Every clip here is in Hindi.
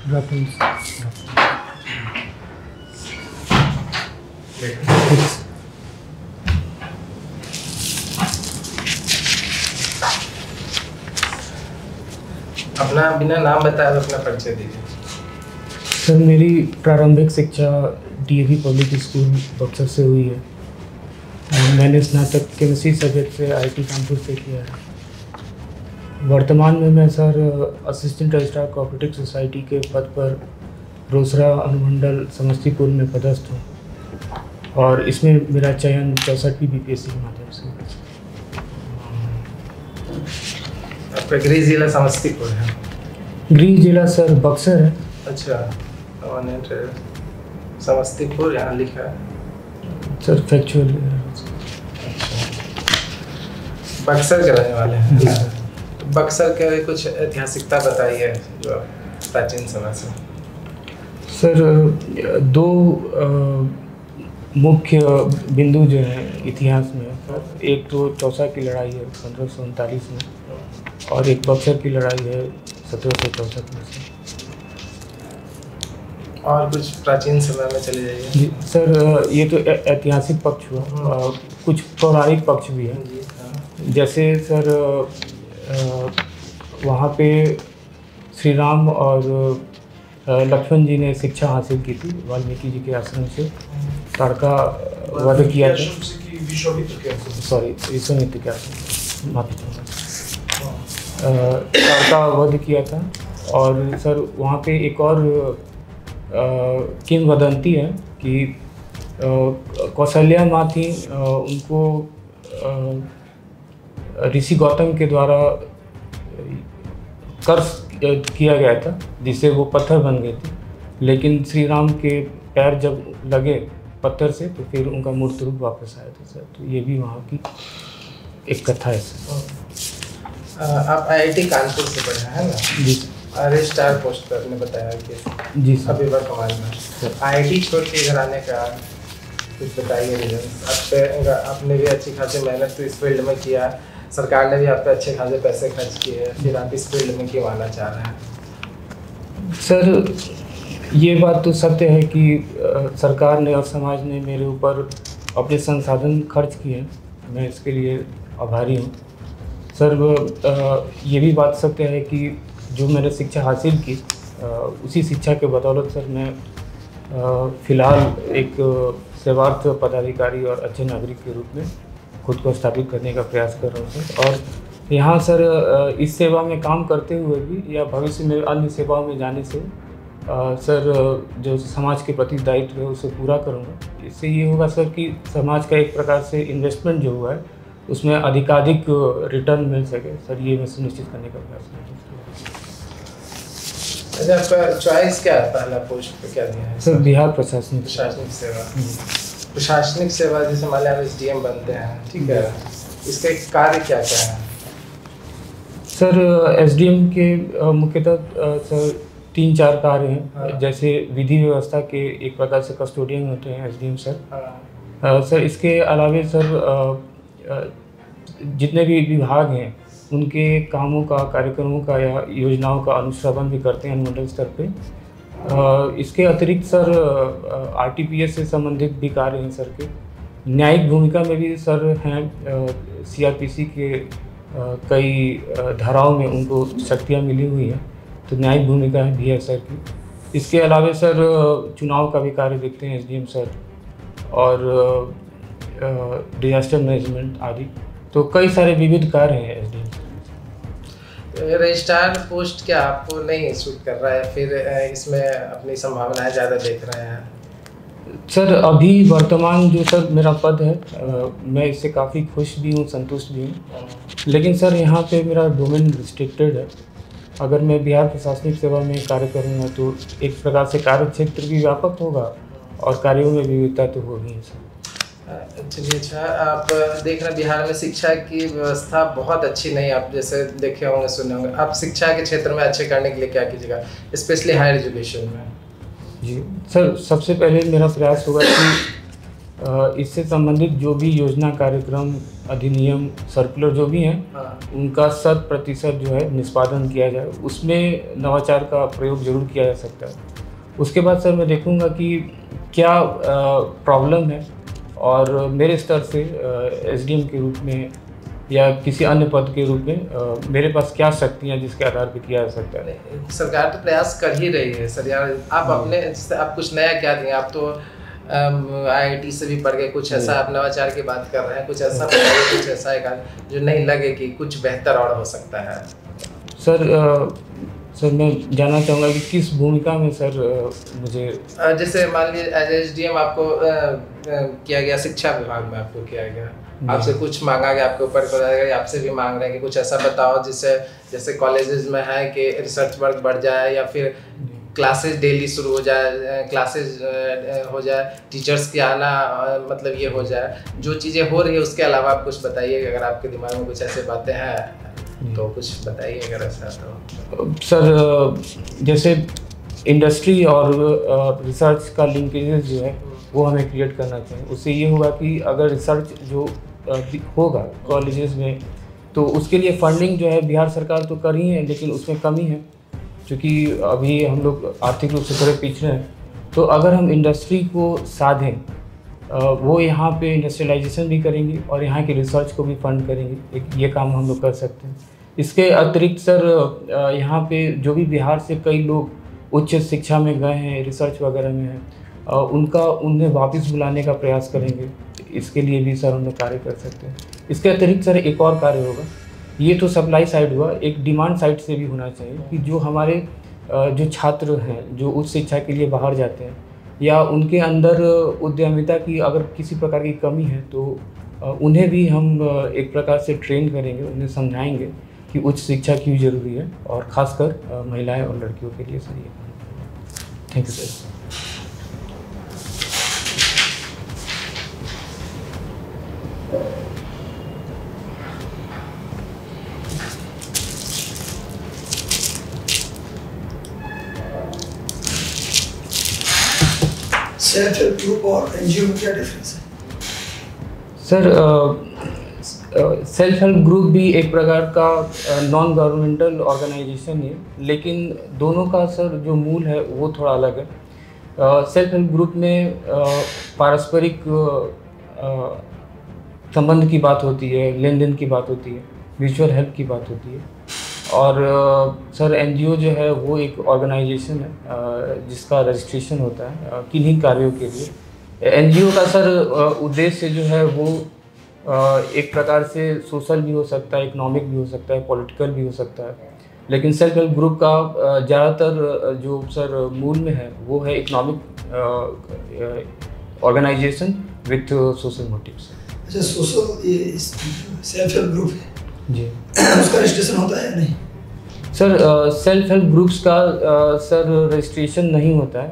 अपना बिना नाम बताए अपना परिचय दीजिए। सर, मेरी प्रारंभिक शिक्षा डीएवी पब्लिक स्कूल बक्सर से हुई है। मैंने स्नातक केमिस्ट्री सब्जेक्ट से आईटी कानपुर से किया है। वर्तमान में मैं sir assistant registrar cooperative society के पद पर रोसड़ा अनुमंडल समस्तीपुर में पदस्थ हूँ और इसमें मेरा चयन 64वीं बीपीएससी के माध्यम से। आपका गृह जिला समस्तीपुर है? गृह जिला सर बक्सर है। अच्छा, समस्तीपुर यहाँ लिखा है सर, फैक्चुअल। बक्सर के रहने वाले हैं? तो बक्सर के कुछ ऐतिहासिकता बताइए जो प्राचीन समय से। सर, दो मुख्य बिंदु जो हैं इतिहास में, एक तो चौसा की लड़ाई है 1539 में और एक बक्सर की लड़ाई है 1764 में। और कुछ प्राचीन समय में चले जाइए। जी सर, ये तो ऐतिहासिक पक्ष हुआ। कुछ पौराणिक पक्ष भी है। जैसे सर, वहाँ पे श्री राम और लक्ष्मण जी ने शिक्षा हासिल की थी वाल्मीकि जी के आश्रम से। ताड़का वध किया था। सॉरी, विश्वामित्र के आश्रम, माफी चाहूँगा। ताड़का वध किया था। और सर, वहाँ पे एक और किंवदंती है कि कौशल्या माँ थी, उनको ऋषि गौतम के द्वारा कर्ष किया गया था जिससे वो पत्थर बन गए थे। लेकिन श्री राम के पैर जब लगे पत्थर से तो फिर उनका मूर्त रूप वापस आया था सर। तो ये भी वहाँ की एक कथा है सर। आप आईआईटी कानपुर से पढ़े हैं ना? जी। रजिस्ट्रार पोस्ट पर आपने बताया कि जी सर। अभी वर्तमान में आईआईटी छोड़ के इधर आने का कुछ बताइए रीजन। आपने भी अच्छी खासी मेहनत तो इस फील्ड में किया, सरकार ने भी आप पे अच्छे खासे पैसे खर्च किए, फिर आप इस फील्ड में क्यों आना चाह रहे हैं? सर, ये बात तो सत्य है कि सरकार ने और समाज ने मेरे ऊपर अपने संसाधन खर्च किए। मैं इसके लिए आभारी हूँ सर। ये भी बात सत्य है कि जो मैंने शिक्षा हासिल की उसी शिक्षा के बदौलत सर मैं फ़िलहाल एक सेवार्थ पदाधिकारी और अच्छे नागरिक के रूप में खुद को स्थापित करने का प्रयास कर रहा हूँ सर। और यहाँ सर इस सेवा में काम करते हुए भी या भविष्य में अन्य सेवाओं में जाने से सर जो समाज के प्रति दायित्व है उसे पूरा करूँगा। इससे ये होगा सर कि समाज का एक प्रकार से इन्वेस्टमेंट जो हुआ है उसमें अधिकाधिक रिटर्न मिल सके सर, ये मैं सुनिश्चित करने का प्रयास करूँगा। अच्छा, आपका चॉइस क्या है? पहला पोस्ट पे क्या दिया है? सर, बिहार प्रशासनिक सेवा। प्रशासनिक सेवा जैसे मान लिया एसडीएम बनते हैं, ठीक है, इसके कार्य क्या क्या है? सर, एसडीएम के मुख्यतः सर 3-4 कार्य हैं। जैसे विधि व्यवस्था के एक प्रकार से कस्टोडियन होते हैं एसडीएम सर। सर, इसके अलावे सर जितने भी विभाग हैं उनके कामों का, कार्यक्रमों का या योजनाओं का अनुश्रवण भी करते हैं अनुमंडल स्तर पे। इसके अतिरिक्त सर आरटीपीएस से संबंधित भी कार्य हैं सर के। न्यायिक भूमिका में भी सर हैं। सीआरपीसी के कई धाराओं में उनको शक्तियाँ मिली हुई हैं, तो न्यायिक भूमिका भी है सर की। इसके अलावा सर चुनाव का भी कार्य देखते हैं एसडीएम सर, और डिजास्टर मैनेजमेंट आदि। तो कई सारे विविध कार्य हैं एसडीएम। रजिस्ट्रार पोस्ट क्या आपको नहीं सूट कर रहा है, फिर इसमें अपनी संभावनाएं ज़्यादा देख रहे हैं? सर, अभी वर्तमान जो सर मेरा पद है मैं इससे काफ़ी खुश भी हूँ, संतुष्ट भी हूँ। लेकिन सर यहाँ पे मेरा डोमेन रिस्ट्रिक्टेड है। अगर मैं बिहार प्रशासनिक सेवा में कार्य करूँगा तो एक प्रकार से कार्य क्षेत्र भी व्यापक होगा और कार्यों में विविधता तो होगी ही सर। चलिए, अच्छा, आप देख रहे हैं बिहार में शिक्षा की व्यवस्था बहुत अच्छी नहीं, आप जैसे देखे होंगे सुने होंगे। आप शिक्षा के क्षेत्र में अच्छे करने के लिए क्या कीजिएगा, स्पेशली हायर एजुकेशन में? जी सर, सबसे पहले मेरा प्रयास होगा कि इससे संबंधित जो भी योजना, कार्यक्रम, अधिनियम, सर्कुलर जो भी हैं, उनका 100% जो है निष्पादन किया जाए। उसमें नवाचार का प्रयोग जरूर किया जा सकता है। उसके बाद सर मैं देखूंगा कि क्या प्रॉब्लम है, और मेरे स्तर से एसडीएम के रूप में या किसी अन्य पद के रूप में मेरे पास क्या शक्तियाँ जिसके आधार पर किया जा सकता है। सरकार तो प्रयास कर ही रही है सर यार। आप अपने जैसे आप कुछ नया क्या देंगे? आप तो आईआईटी से भी पढ़ गए, कुछ ऐसा आप नवाचार की बात कर रहे हैं, कुछ ऐसा बताइए, कुछ ऐसा एक जो नहीं लगे कि कुछ बेहतर और हो सकता है। सर मैं जानना चाहूँगा कि किस भूमिका में सर मुझे, जैसे मान लीजिए एज एसडीएम आपको किया गया, शिक्षा विभाग में आपको किया गया, आपसे कुछ मांगा गया, आपके ऊपर आपसे भी मांग रहे हैं कि कुछ ऐसा बताओ जिससे जैसे कॉलेजेस में है कि रिसर्च वर्क बढ़ जाए, या फिर क्लासेस डेली शुरू हो जाए, क्लासेस हो जाए, टीचर्स के आना मतलब ये हो जाए। जो चीज़ें हो रही है उसके अलावा आप कुछ बताइए, अगर आपके दिमाग में कुछ ऐसे बातें हैं तो कुछ बताइए अगर ऐसा तो। सर जैसे इंडस्ट्री और रिसर्च का लिंकेजेस जो है वो हमें क्रिएट करना चाहिए। उससे ये होगा कि अगर रिसर्च जो होगा कॉलेजेस में, तो उसके लिए फंडिंग जो है बिहार सरकार तो कर ही है, लेकिन उसमें कमी है क्योंकि अभी हम लोग आर्थिक रूप से थोड़े पिछड़े हैं। तो अगर हम इंडस्ट्री को साधें, वो यहाँ पे इंडस्ट्रियलाइजेशन भी करेंगे और यहाँ की रिसर्च को भी फंड करेंगे, ये काम हम लोग कर सकते हैं। इसके अतिरिक्त सर यहाँ पे जो भी बिहार से कई लोग उच्च शिक्षा में गए हैं, रिसर्च वगैरह में हैं, उन्हें वापस बुलाने का प्रयास करेंगे। इसके लिए भी सर हम लोग कार्य कर सकते हैं। इसके अतिरिक्त सर एक और कार्य होगा, ये तो सप्लाई साइड हुआ, एक डिमांड साइड से भी होना चाहिए कि जो हमारे जो छात्र हैं जो उच्च शिक्षा के लिए बाहर जाते हैं या उनके अंदर उद्यमिता की अगर किसी प्रकार की कमी है, तो उन्हें भी हम एक प्रकार से ट्रेन करेंगे, उन्हें समझाएंगे कि उच्च शिक्षा क्यों ज़रूरी है, और ख़ासकर महिलाएं और लड़कियों के लिए सर ये। Thank you sir. Self help group और एनजीओ में क्या डिफरेंस है? सर सेल्फ हेल्प ग्रुप भी एक प्रकार का नॉन गवर्नमेंटल ऑर्गेनाइजेशन है, लेकिन दोनों का सर जो मूल है वो थोड़ा अलग है। सेल्फ हेल्प ग्रुप में पारस्परिक संबंध की बात होती है, लेन देन की बात होती है, म्यूचुअल हेल्प की बात होती है। और सर एनजीओ जो है वो एक ऑर्गेनाइजेशन है जिसका रजिस्ट्रेशन होता है किन्हीं कार्यों के लिए। एनजीओ का सर उद्देश्य जो है वो एक प्रकार से सोशल भी हो सकता है, इकोनॉमिक भी हो सकता है, पॉलिटिकल भी हो सकता है, लेकिन सेल्फ हेल्प ग्रुप का ज़्यादातर जो सर मूल में है वो है economic organisation with social motives. अच्छा, सोशल ये सेल्फ हेल्प ग्रुप है जी, उसका रजिस्ट्रेशन होता है नहीं? सर सेल्फ हेल्प ग्रुप्स का सर रजिस्ट्रेशन नहीं होता है।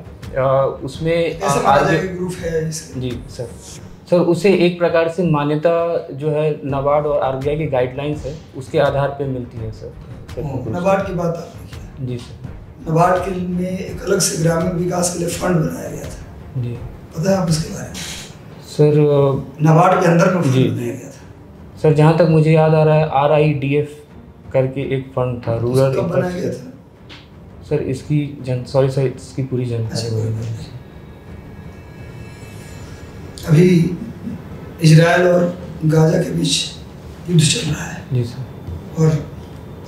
उसमें ग्रुप है जी सर उसे एक प्रकार से मान्यता जो है नाबार्ड और आरबीआई की गाइडलाइंस है उसके आधार पे मिलती है सर। नाबार्ड की बात आपने किया जी सर। नाबार्ड के में एक अलग से ग्रामीण विकास के लिए फंड बनाया गया था जी, पता है आप इसके बारे में? सर नाबार्ड के अंदर में फंड बनाया गया था सर, जहाँ तक मुझे याद आ रहा है RIDF करके एक फंड था, रूरल बनाया गया था सर। इसकी इसकी पूरी जानकारी अभी इजराइल और गाजा के बीच युद्ध चल रहा है जी सर, और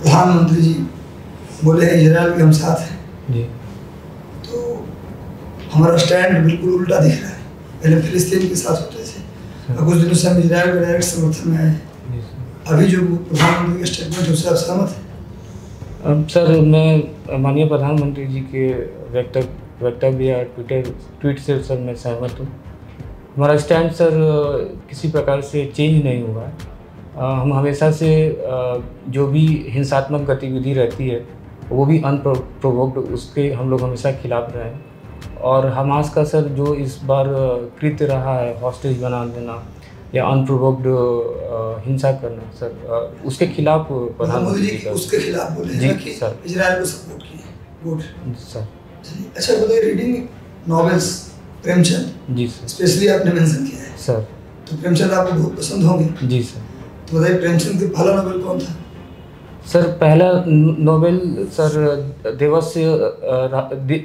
प्रधानमंत्री जी बोले हैं इजराइल के हम साथ हैं जी। तो हमारा स्टैंड बिल्कुल उल्टा दिख रहा है। पहले फिलिस्तीन के साथ होते थे और कुछ दिनों से हम इजराइल के डायरेक्ट समर्थन में आए। अभी जो प्रधानमंत्री का स्टेटमेंट है उससे आप सहमत हैं? अब सर मैं माननीय प्रधानमंत्री जी के वक्तव्य या ट्वीट से सर मैं सहमत हूँ। हमारा स्टैंड सर किसी प्रकार से चेंज नहीं हुआ है। हम हमेशा से जो भी हिंसात्मक गतिविधि रहती है वो भी अनप्रोवोक्ड, उसके हम लोग हमेशा खिलाफ रहे हैं। और हमास का सर जो इस बार कृत्य रहा है, हॉस्टेज बना देना या अनप्रोवोक्ड हिंसा करना सर, उसके खिलाफ प्रधानमंत्री जी उसके खिलाफ बोले हैं कि सर इजराइल को सपोर्ट किए। Good sir. अच्छा बताइए, reading novels Premchand ji sir, specially आपने मेंशन किया है, सर। तो प्रेमचंद आपको बहुत पसंद होंगे। जी सर। तो बताइए प्रेमचंद का पहला नॉवेल कौन था? सर पहला नॉवेल सर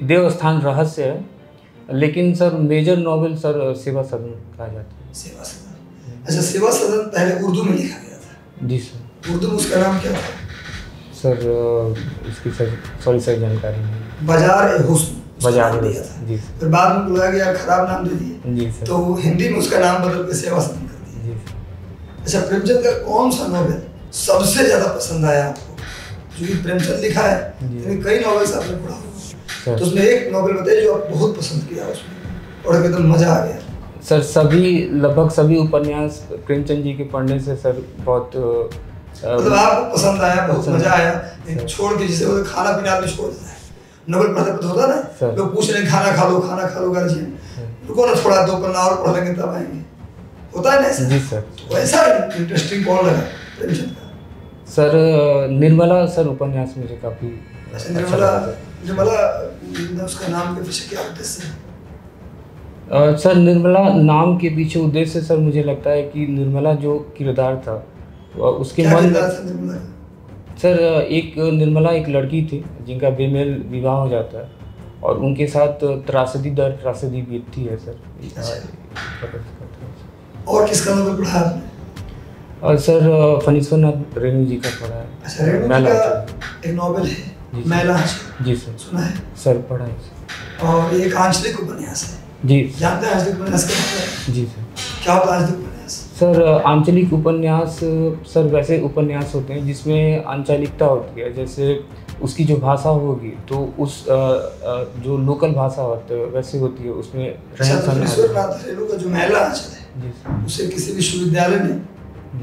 देवस्थान रहस्य है, लेकिन सर मेजर नॉवेल सर सेवा सदन कहा जाता है। सेवा सदन। अच्छा, सेवा सदन पहले उर्दू में लिखा गया था। जी सर। उर्दू में उसका नाम क्या था? सर इसकी सर जानकारी नहीं। बाजार-ए-हुस्न बाजार दिया था। जी। फिर बाद में बोला गया खराब नाम दे दिए। जी सर। तो हिंदी में उसका नाम बदल के सेवा सदन कर दिया। जी सर। अच्छा, प्रेमचंद का कौन सा नॉवेल सबसे ज्यादा पसंद आया आपको? क्योंकि प्रेमचंद लिखा है, यानी कई नॉवेल्स आपने पढ़ा होगा, तो उसमें एक नॉवेल बताइए जो आप बहुत पसंद किया, उसमें पढ़ के एकदम मजा आ गया। सर लगभग सभी उपन्यास प्रेमचंद जी के पढ़ने से सर बहुत मतलब आपको पसंद आया, बहुत मजा आया। छोड़ के जिसे वो खाना पीना आदमी छोड़ देता है, नॉवेल पढ़ते पढ़ते होता ना, लोग पूछ रहे हैं खाना खा लो गार्जियन, रुको ना थोड़ा 2 पन्ना और पढ़ लेंगे तब आएंगे, होता है ना ऐसा? जी सर। तो ऐसा इंटरेस्टिंग कौन लगा प्रेमचंद का? सर निर्मला सर उपन्यास मुझे काफी निर्मला उसका नाम के पीछे क्या उद्देश्य है? सर निर्मला नाम के पीछे उद्देश्य सर मुझे लगता है कि निर्मला जो किरदार था उसके मन में सर एक निर्मला एक लड़की थी जिनका बेमेल विवाह हो जाता है और उनके साथ त्रासदी बीतती है सर। और किसका नॉवेल पढ़ा आपने? और सर फणीश्वरनाथ रेणु जी का पढ़ा है। अच्छा, रेणु जी का एक नॉवेल है मैला। जी सर। सुना है सर, पढ़ा है। और एक आंचलिक उपन्यास है। जी। जानते हैं आंचलिक उपन्यास क्या होता है? जी सर। क्या होता है आंचलिक उपन्यास? सर आंचलिक उपन्यास सर वैसे उपन्यास होते हैं जिसमें आंचलिकता होती है, जैसे उसकी जो भाषा होगी तो उस जो लोकल भाषा होती है वैसे होती है, उसमें फणीश्वरनाथ रेणु का जो मैला आंचल है उसे किसी विश्वविद्यालय ने,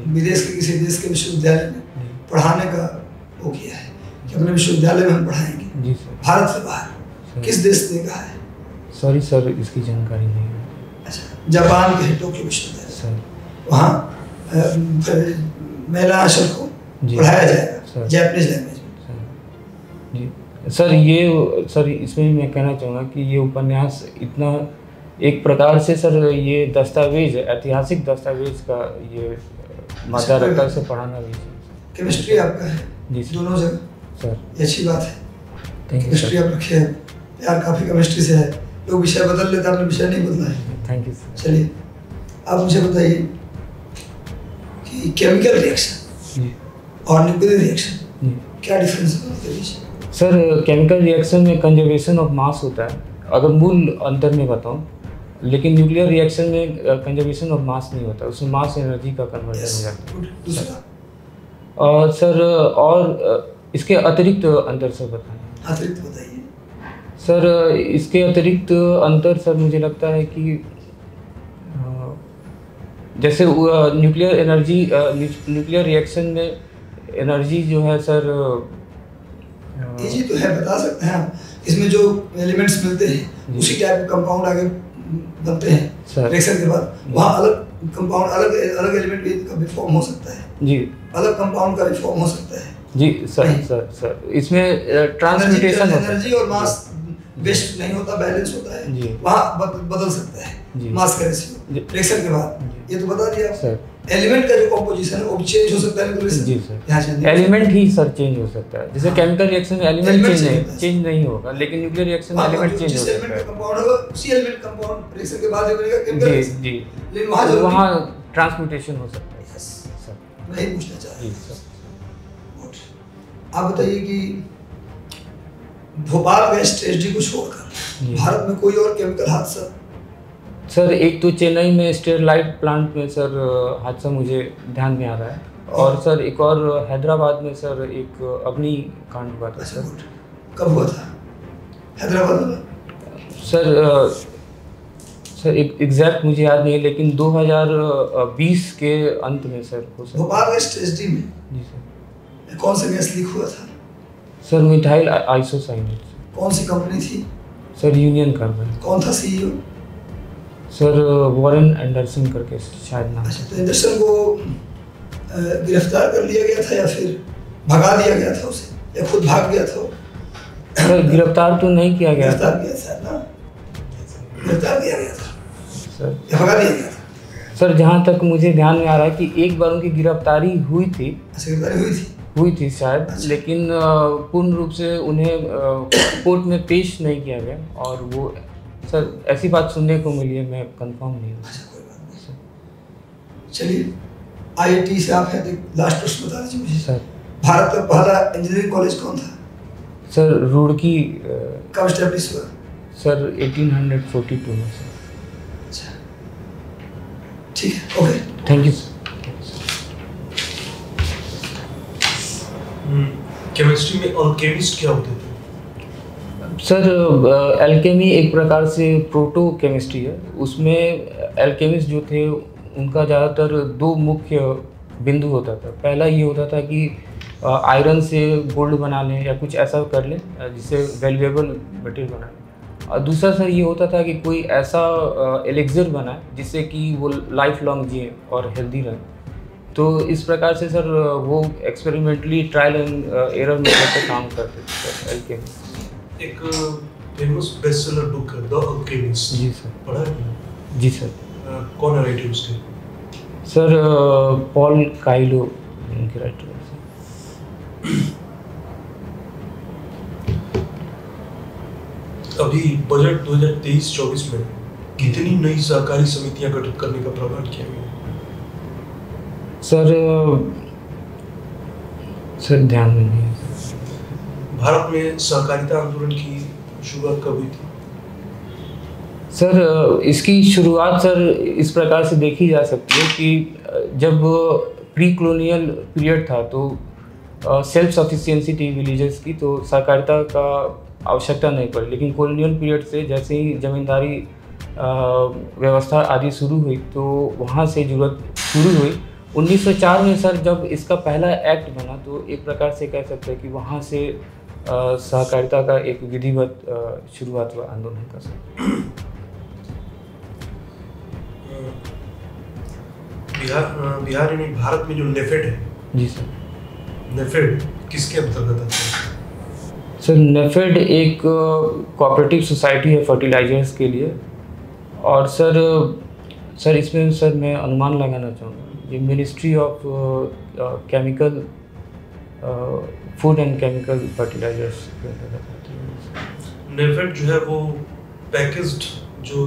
विदेश के किसी देश के विश्वविद्यालय ने पढ़ाने का वो किया है कि अपने विश्वविद्यालय में हम पढ़ाएंगे। जी सर। भारत से बाहर किस देश ने कहा है? सॉरी सर, इसकी जानकारी नहीं है। अच्छा, जापान के टोक्यो विश्वविद्यालय सर, वहाँ मैला आंचल को पढ़ाया जाएगा जापानीज लैंग्वेज में। जी सर। ये सर इसमें मैं कहना चाहूँगा कि ये उपन्यास इतना एक प्रकार से सर ये दस्तावेज है, ऐतिहासिक दस्तावेज का ये मादा रखता से पढ़ाना भी। केमिस्ट्री आपका है? जी सर। दोनों जगह सर, ये अच्छी बात है। केमिस्ट्री आप रखे हैं, यार काफ़ी केमिस्ट्री से है, लोग विषय बदल लेते हैं, आपने विषय नहीं बदला है। Thank you sir. चलिए आप मुझे बताइए कि केमिकल रिएक्शन और न्यूक्लियर रिएक्शन क्या डिफरेंस है उनके बीच? सर केमिकल रिएक्शन में कंजर्वेशन ऑफ मास होता है, अगर मूल अंतर में बताऊं, लेकिन न्यूक्लियर रिएक्शन में कंजर्वेशन ऑफ मास नहीं होता, उसमें मास एनर्जी का कन्वर्जन हो जाता है। दूसरा और सर और इसके अतिरिक्त अंतर सर बताएं। अतिरिक्त बताइए सर। इसके अतिरिक्त अंतर सर मुझे लगता है कि जैसे न्यूक्लियर रिएक्शन में एनर्जी जो है सर जी तो है, बता सकते हैं आप, इसमें जो एलिमेंट्स मिलते हैं उसी टाइप के कंपाउंड आगे बनते हैं रिएक्शन के बाद, वहाँ अलग कंपाउंड अलग एलिमेंट का भी फॉर्म हो सकता है जी, अलग कंपाउंड का भी फॉर्म हो सकता है जी सर। इसमें ट्रांसम्यूटेशन एनर्जी और मास वेस्ट नहीं होता, बैलेंस होता है, वहाँ बदल सकता है मास का रेशियो रिएक्शन के बाद। ये तो बता दिया सर। एलिमेंट का जो कंपोजिशन है वो चेंज हो सकता है जी सर। एलिमेंट ही सर चेंज हो सकता है, जैसे केमिकल रिएक्शन में एलिमेंट चेंज नहीं होगा, लेकिन न्यूक्लियर रिएक्शन में एलिमेंट चेंज हो सकता है। कंपाउंड होगा उसी एलिमेंट कंपाउंड रिएक्शन के बाद बनेगा केमिकल रिएक्शन जी, लेकिन वहाँ ट्रांसम्यूटेशन हो सकता है सर। मैं ही पूछना चाह रहा सर। आप बताइए कि भोपाल गैस ट्रेजेडी को छोड़कर भारत में कोई और केमिकल हादसा? सर एक तो चेन्नई में स्टेरलाइट प्लांट में सर हादसा मुझे ध्यान में आ रहा है, और सर एक और हैदराबाद में सर एक अग्नि कांड हुआ था सर। कब हुआ था हैदराबाद में? सर एग्जैक्ट मुझे याद नहीं है, लेकिन 2020 के अंत में सर हो सर। भोपाल गैस ट्रेजेडी में जी सर कौन सा गैस लीक हुआ था? Sir methyl isocyanate. कौन सी कंपनी थी? Sir union carbide. कौन था सीईओ? सर वॉरेन एंडरसन करके शायद नाम। अच्छा, तो एंडरसन को गिरफ्तार कर लिया गया था या फिर भगा दिया गया था उसे, या खुद भाग गया था? सर गिरफ्तार तो नहीं किया गया था। गिरफ्तार किया था सर या भगा दिया गया था? सर जहाँ तक मुझे ध्यान में आ रहा है कि एक बार उनकी गिरफ्तारी हुई थी। हुई थी शायद। अच्छा। लेकिन पूर्ण रूप से उन्हें कोर्ट में पेश नहीं किया गया, और वो सर ऐसी बात सुनने को मिली है, मैं कंफर्म नहीं हूँ। अच्छा, कोई बात नहीं। चलिए, IIT से आप हैं, लास्ट प्रश्न बता दीजिए मुझे सर। भारत का पहला इंजीनियरिंग कॉलेज कौन था? सर रुड़की। कब एस्टैब्लिश हुआ? सर 1842 में सर। अच्छा, ठीक है, okay, thank you sir. Chemistry में अल्केमिस्ट क्या होते थे? सर एल्केमी एक प्रकार से प्रोटो केमिस्ट्री है। उसमें एल्केमिस्ट जो थे उनका ज़्यादातर दो मुख्य बिंदु होता था। पहला ये होता था कि आयरन से गोल्ड बना लें या कुछ ऐसा कर लें जिससे वैल्यूएबल मटेरियल बना लें, और दूसरा सर ये होता था कि कोई ऐसा एलेक्सर बनाए जिससे कि वो लाइफ लॉन्ग जिए और हेल्दी रहें। तो इस प्रकार से सर वो experimentally trial and error method पे काम करते थे सर एल्केमी। एक फेमस बेस्टसेलर बुक है द अल्केमिस्ट। जी सर। पढ़ा है? जी सर। कौन है राइटर उसके? सर पॉल काइलो उनके राइटर है। अभी बजट 2023-24 में कितनी नई सहकारी समितियां गठित करने का प्रावधान किया गया? सर ध्यान में नहीं है। भारत में सहकारिता आंदोलन की शुरुआत कब हुई थी? सर इसकी शुरुआत सर इस प्रकार से देखी जा सकती है कि जब प्री कॉलोनियल पीरियड था तो सेल्फ सफिशिएंसी थी विलेजेस की, तो सहकारिता का आवश्यकता नहीं पड़ी। लेकिन कॉलोनियल पीरियड से जैसे ही जमींदारी व्यवस्था आदि शुरू हुई तो वहाँ से जरूरत शुरू हुई। 1904 में सर जब इसका पहला एक्ट बना तो एक प्रकार से कह सकते हैं कि वहाँ से सहकारिता का एक विधिवत शुरुआत हुआ आंदोलन का सर। बिहार में भारत में जो नेफेड है। जी सर। नेफेड किसके अंतर्गत आता है? सर नेफेड एक कोऑपरेटिव सोसाइटी है फर्टिलाइजर्स के लिए, और सर इसमें सर मैं अनुमान लगाना चाहूँगा ये ministry of chemical food and chemical fertilisers के अंतर्गत आती है। नेफेड जो है वो पैकेज्ड जो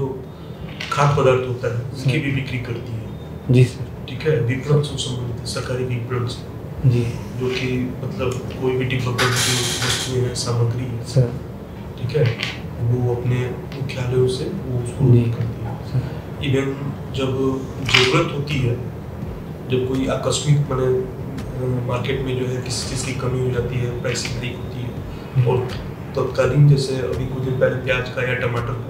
खाद्य पदार्थ होता है उसकी भी बिक्री करती है। जी सर। ठीक है, विपणन से संबंधित है, सरकारी विपणन से। जी। जो कि मतलब कोई भी डिपार्टमेंट की वस्तुएं हैं, सामग्री है सर, ठीक है, वो अपने मुख्यालयों से वो उसको करती है। इवन जब जरूरत होती है, जब कोई आकस्मिक मैंने मार्केट में जो है किसी चीज़ की कमी हो जाती है, प्राइसिंग हाइक होती है, और तत्कालीन जैसे अभी कुछ दिन पहले प्याज का या टमाटर का,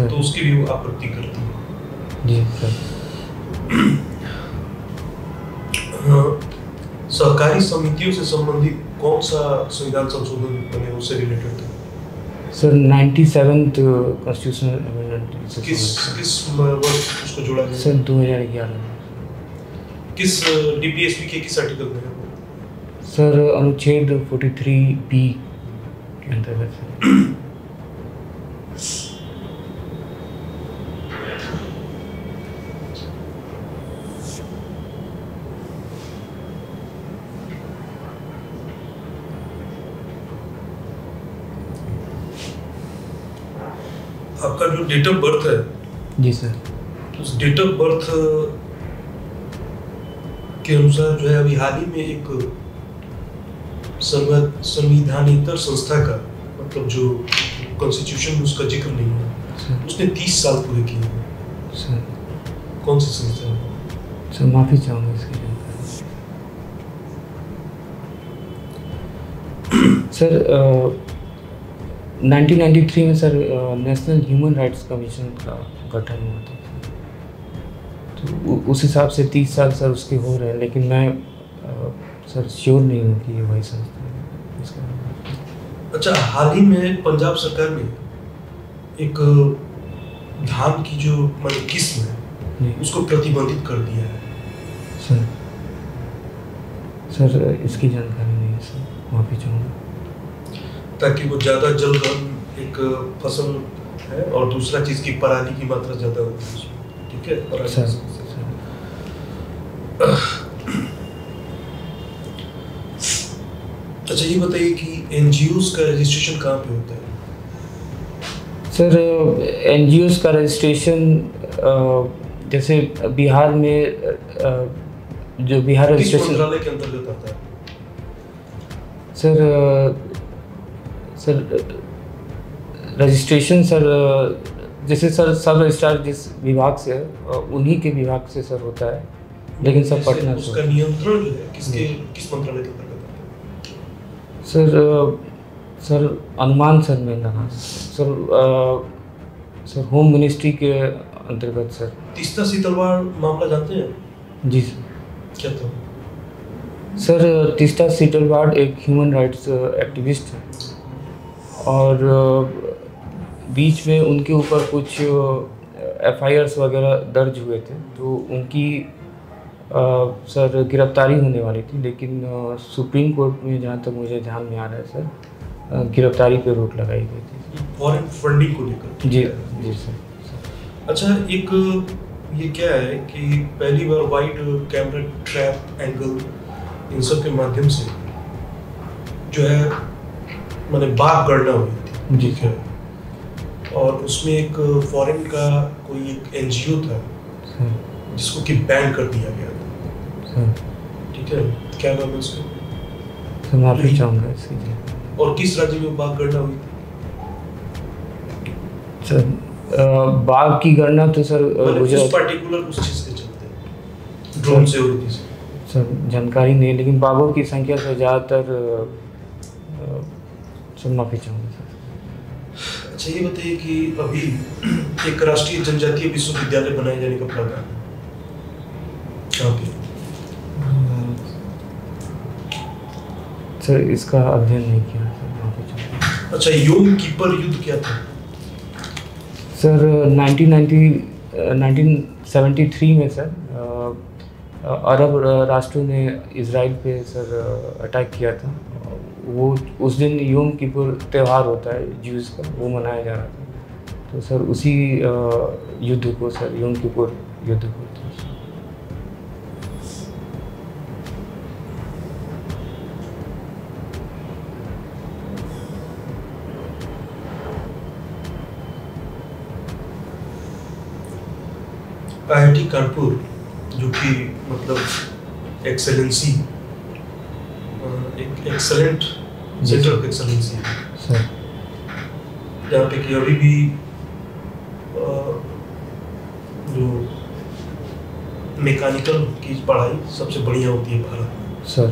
तो उसकी भी वो आपूर्ति करती है। जी सर। सहकारी समितियों से संबंधित कौन सा संविधान संशोधन बने उससे रिलेटेड था? Sir 97th constitutional amendment. किस वर्ष उसको जोड़ा गया? सर 2011 में। किस डीपीएसपी के किस आर्टिकल में है वो? सर अनुच्छेद 43B के अंतर्गत। आपका जो डेट ऑफ बर्थ है, जी सर, उस डेट ऑफ बर्थ के अनुसार जो है अभी हाल ही में एक संविधानेतर संस्था का मतलब जो कॉन्स्टिट्यूशन में उसका जिक्र नहीं है, उसने 30 साल पूरे किए हैं। सर कौन सी संस्था है? सर माफ़ी चाहूँगा इसके लिए। सर 1993 में sir national human rights commission का गठन हुआ था, तो उस हिसाब से 30 साल सर उसके हो रहे हैं, लेकिन मैं सर श्योर नहीं हूँ कि ये वही संस्था है इसका। अच्छा, हाल ही में पंजाब सरकार ने एक धान की जो मतलब किस्म है उसको प्रतिबंधित कर दिया है। सर इसकी जानकारी नहीं है सर, माफ़ी चाहूँगा। ताकि वो ज़्यादा जलगन एक फसल है और दूसरा चीज़ की पराली की मात्रा ज़्यादा होती है, ठीक है, सर। अच्छा ये बताइए कि एनजीओज का रजिस्ट्रेशन कहाँ पे होता है? सर एनजीओज का रजिस्ट्रेशन जैसे बिहार में जो बिहार किस रजिस्ट्रेशन मंत्रालय के अंतर्गत आता है? सर रजिस्ट्रेशन सर जैसे सर सब रजिस्ट्रार जिस विभाग से है उन्हीं के विभाग से सर होता है, लेकिन सब जैसे पटना से उसका नियंत्रण जो है किस मंत्रालय के अंतर्गत आता है? सर अनुमान सर मैं लगा सर होम मिनिस्ट्री के अंतर्गत सर। तीस्ता सीतलवाड़ मामला जानते हैं? जी सर। क्या था? सर तीस्ता सीतलवाड़ एक ह्यूमन राइट्स एक्टिविस्ट है और बीच में उनके ऊपर कुछ एफआईआर्स वगैरह दर्ज हुए थे, तो उनकी सर गिरफ्तारी होने वाली थी, लेकिन सुप्रीम कोर्ट में जहाँ तक मुझे ध्यान में आ रहा है सर गिरफ्तारी पे रोक लगाई गई थी फॉरेन फंडिंग को लेकर। जी जी सर। अच्छा एक ये क्या है कि पहली बार वाइड कैमरा ट्रैप एंगल इन सब के माध्यम से जो है मैंने बाघ गणना हुई थी, ठीक है, और उसमें एक फॉरेन का कोई एक एनजीओ था जिसको कि बैन कर दिया गया था, ठीक है, क्या नाम है उसका? सर माफी चाहूँगा इसके लिए। और किस राज्य में बाघ गणना हुई थी? सर बाघ की गणना तो सर उस पार्टिकुलर उस चीज के चलते ड्रोन से हो रही थी सर जानकारी नहीं, लेकिन बाघों की संख्या से ज़्यादातर सर माफी चाहूँगा सर। अच्छा ये बताइए कि अभी एक राष्ट्रीय जनजातीय विश्वविद्यालय बनाए जाने का प्लान है कहाँ पे? सर इसका अध्ययन नहीं किया सर, माफी चाहूँगा। अच्छा योम कीपर युद्ध क्या था? सर 1973 में सर अरब राष्ट्रों ने इजराइल पे सर अटैक किया था। वो उस दिन योम किपुर त्यौहार होता है ज्यूज़ का, वो मनाया जा रहा था, तो सर उसी युद्ध को सर योम किपुर युद्ध को आईआईटी कानपुर जो कि मतलब एक्सेलेंसी एक एक्सेलेंट सेंटर ऑफ एक्सेलेंसी है सर, जहाँ पे कि अभी भी जो मैकेनिकल की पढ़ाई सबसे बढ़िया होती है भारत में सर।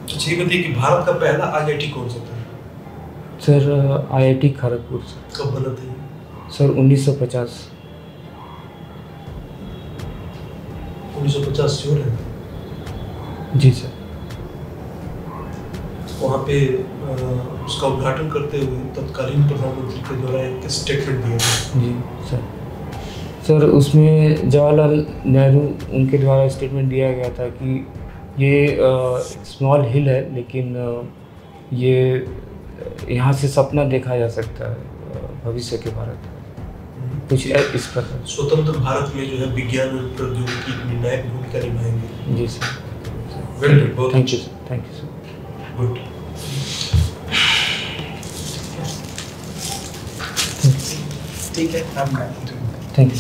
अच्छा ये बताइए कि भारत का पहला आईआईटी कौन सा था? Sir IIT Kharagpur sir. कब बना था ये? सर 1950। 1950 श्योर है? जी सर। वहाँ पे उसका उद्घाटन करते हुए तत्कालीन प्रधानमंत्री के द्वारा एक स्टेटमेंट दिया गया। जी सर। सर उसमें जवाहरलाल नेहरू उनके द्वारा स्टेटमेंट दिया गया था कि ये स्मॉल हिल है, लेकिन ये यहाँ से सपना देखा जा सकता है भविष्य के भारत में, कुछ इस प्रकार। स्वतंत्र भारत में जो है विज्ञान और प्रौद्योगिकी निर्णायक भूमिका निभाएंगे। जी sir. Very good, thank you sir, thank you sir. Good. ठीक है, थैंक यू।